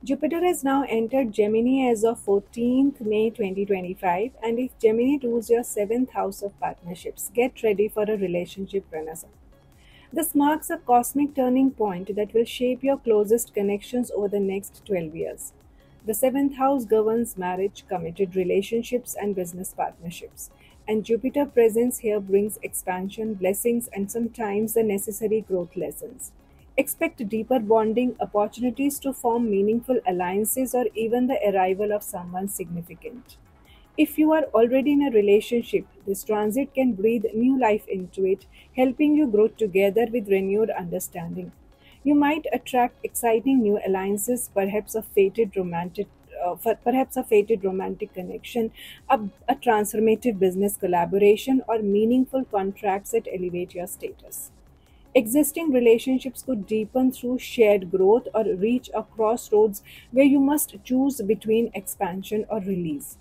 Jupiter has now entered Gemini as of 14th May 2025, and if Gemini rules your 7th house of partnerships, get ready for a relationship renaissance. This marks a cosmic turning point that will shape your closest connections over the next 12 years. The 7th house governs marriage, committed relationships, and business partnerships. And Jupiter presence here brings expansion, blessings, and sometimes the necessary growth lessons. Expect deeper bonding, opportunities to form meaningful alliances, or even the arrival of someone significant. If you are already in a relationship, this transit can breathe new life into it, helping you grow together with renewed understanding. You might attract exciting new alliances, perhaps a fated romantic connection, a transformative business collaboration, or meaningful contracts that elevate your status. Existing relationships could deepen through shared growth or reach a crossroads where you must choose between expansion or release.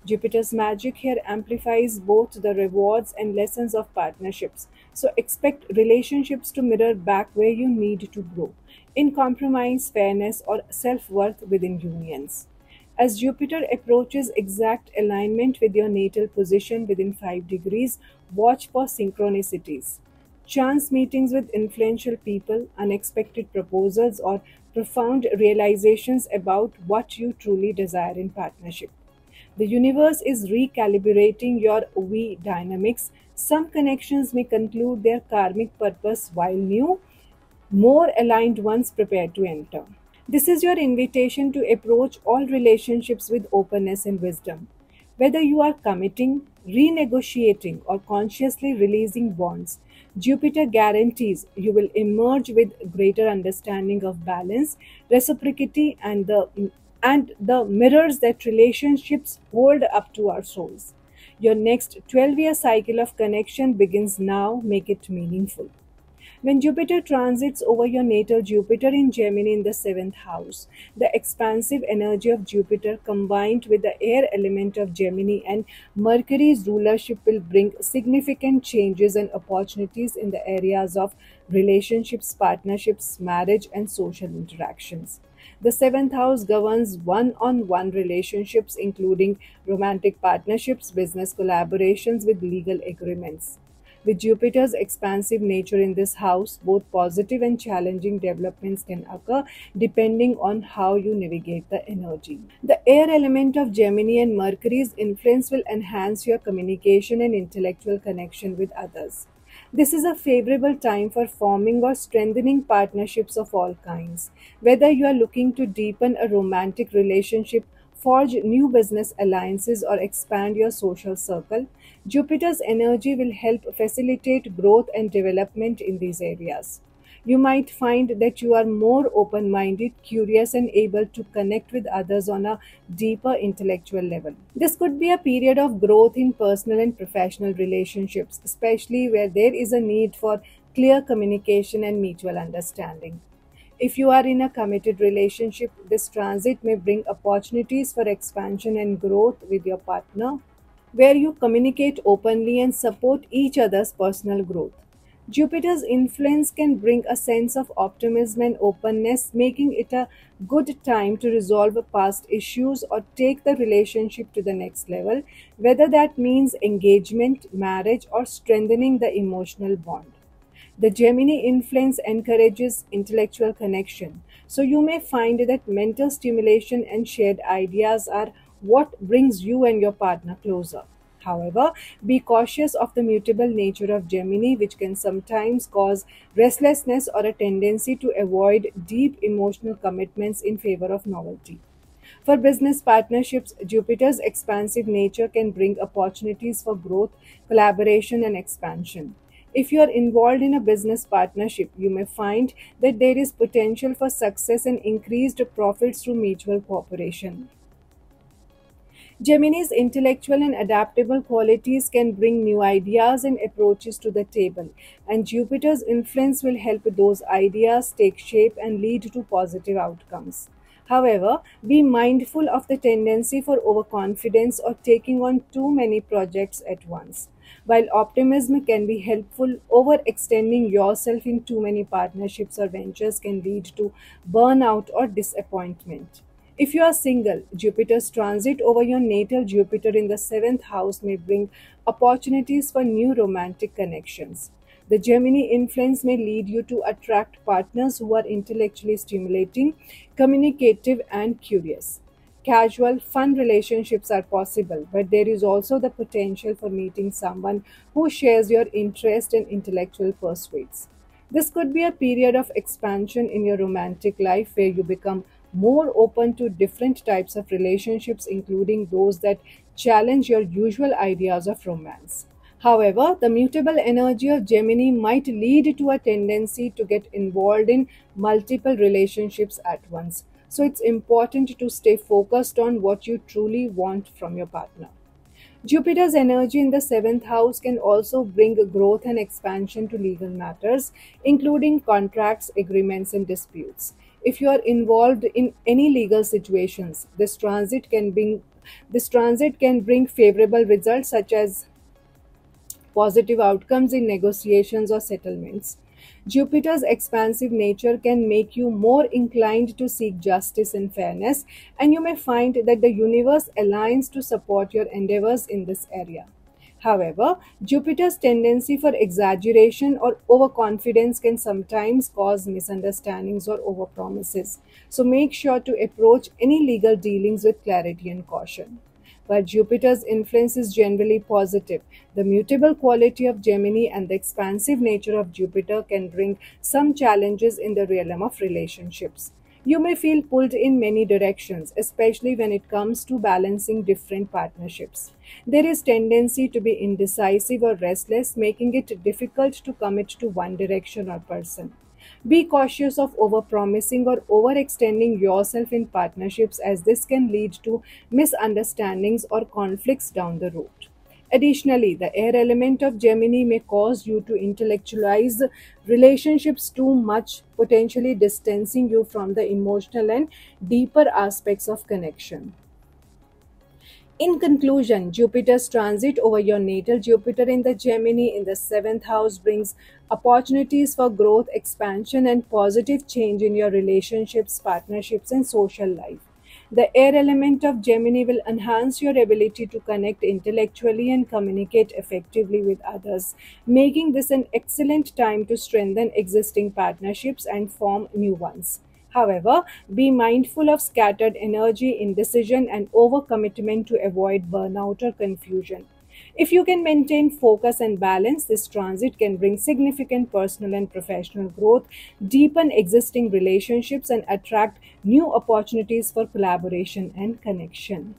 Jupiter's magic here amplifies both the rewards and lessons of partnerships, so expect relationships to mirror back where you need to grow in compromise, fairness, or self worth within unions. As Jupiter approaches exact alignment with your natal position within 5 degrees, watch for synchronicities. Chance meetings with influential people, unexpected proposals, or profound realizations about what you truly desire in partnership. The universe is recalibrating your we dynamics. Some connections may conclude their karmic purpose while new, more aligned ones prepare to enter. This is your invitation to approach all relationships with openness and wisdom. Whether you are committing, renegotiating, or consciously releasing bonds, Jupiter guarantees you will emerge with greater understanding of balance, reciprocity, and the mirrors that relationships hold up to our souls. Your next 12-year cycle of connection begins now. Make it meaningful. When Jupiter transits over your natal Jupiter in Gemini in the seventh house, the expansive energy of Jupiter combined with the air element of Gemini and Mercury's rulership will bring significant changes and opportunities in the areas of relationships, partnerships, marriage, and social interactions. The seventh house governs one on one relationships, including romantic partnerships, business collaborations with legal agreements. With Jupiter's expansive nature in this house, both positive and challenging developments can occur depending on how you navigate the energy. The air element of Gemini and Mercury's influence will enhance your communication and intellectual connection with others. This is a favorable time for forming or strengthening partnerships of all kinds. Whether you are looking to deepen a romantic relationship, forge new business alliances, or expand your social circle, Jupiter's energy will help facilitate growth and development in these areas. You might find that you are more open minded, curious, and able to connect with others on a deeper intellectual level. This could be a period of growth in personal and professional relationships, especially where there is a need for clear communication and mutual understanding. If you are in a committed relationship, this transit may bring opportunities for expansion and growth with your partner, where you communicate openly and support each other's personal growth. Jupiter's influence can bring a sense of optimism and openness, making it a good time to resolve past issues or take the relationship to the next level, whether that means engagement, marriage, or strengthening the emotional bond. The Gemini influence encourages intellectual connection, so you may find that mental stimulation and shared ideas are what brings you and your partner closer. However, be cautious of the mutable nature of Gemini, which can sometimes cause restlessness or a tendency to avoid deep emotional commitments in favor of novelty. For business partnerships, Jupiter's expansive nature can bring opportunities for growth, collaboration, and expansion. If you are involved in a business partnership, you may find that there is potential for success and increased profits through mutual cooperation. Gemini's intellectual and adaptable qualities can bring new ideas and approaches to the table, and Jupiter's influence will help those ideas take shape and lead to positive outcomes. However, be mindful of the tendency for overconfidence or taking on too many projects at once. While optimism can be helpful, overextending yourself in too many partnerships or ventures can lead to burnout or disappointment. If you are single, Jupiter's transit over your natal Jupiter in the seventh house may bring opportunities for new romantic connections. The Gemini influence may lead you to attract partners who are intellectually stimulating, communicative, and curious. Casual, fun relationships are possible, but there is also the potential for meeting someone who shares your interest and intellectual pursuits. This could be a period of expansion in your romantic life where you become more open to different types of relationships, including those that challenge your usual ideas of romance. However, the mutable energy of Gemini might lead to a tendency to get involved in multiple relationships at once. So it's important to stay focused on what you truly want from your partner. Jupiter's energy in the seventh house can also bring growth and expansion to legal matters, including contracts, agreements, and disputes. If you are involved in any legal situations, this transit can bring favorable results such as positive outcomes in negotiations or settlements. Jupiter's expansive nature can make you more inclined to seek justice and fairness, and you may find that the universe aligns to support your endeavors in this area. However, Jupiter's tendency for exaggeration or overconfidence can sometimes cause misunderstandings or overpromises. So make sure to approach any legal dealings with clarity and caution. While Jupiter's influence is generally positive, the mutable quality of Gemini and the expansive nature of Jupiter can bring some challenges in the realm of relationships. You may feel pulled in many directions, especially when it comes to balancing different partnerships. There is tendency to be indecisive or restless, making it difficult to commit to one direction or person. Be cautious of overpromising or overextending yourself in partnerships, as this can lead to misunderstandings or conflicts down the road. Additionally, the air element of Gemini may cause you to intellectualize relationships too much, potentially distancing you from the emotional and deeper aspects of connection. In conclusion, Jupiter's transit over your natal Jupiter in the Gemini in the seventh house brings opportunities for growth, expansion, and positive change in your relationships, partnerships, and social life. The air element of Gemini will enhance your ability to connect intellectually and communicate effectively with others, making this an excellent time to strengthen existing partnerships and form new ones. However, be mindful of scattered energy, indecision, and overcommitment to avoid burnout or confusion. If you can maintain focus and balance, this transit can bring significant personal and professional growth, deepen existing relationships, and attract new opportunities for collaboration and connection.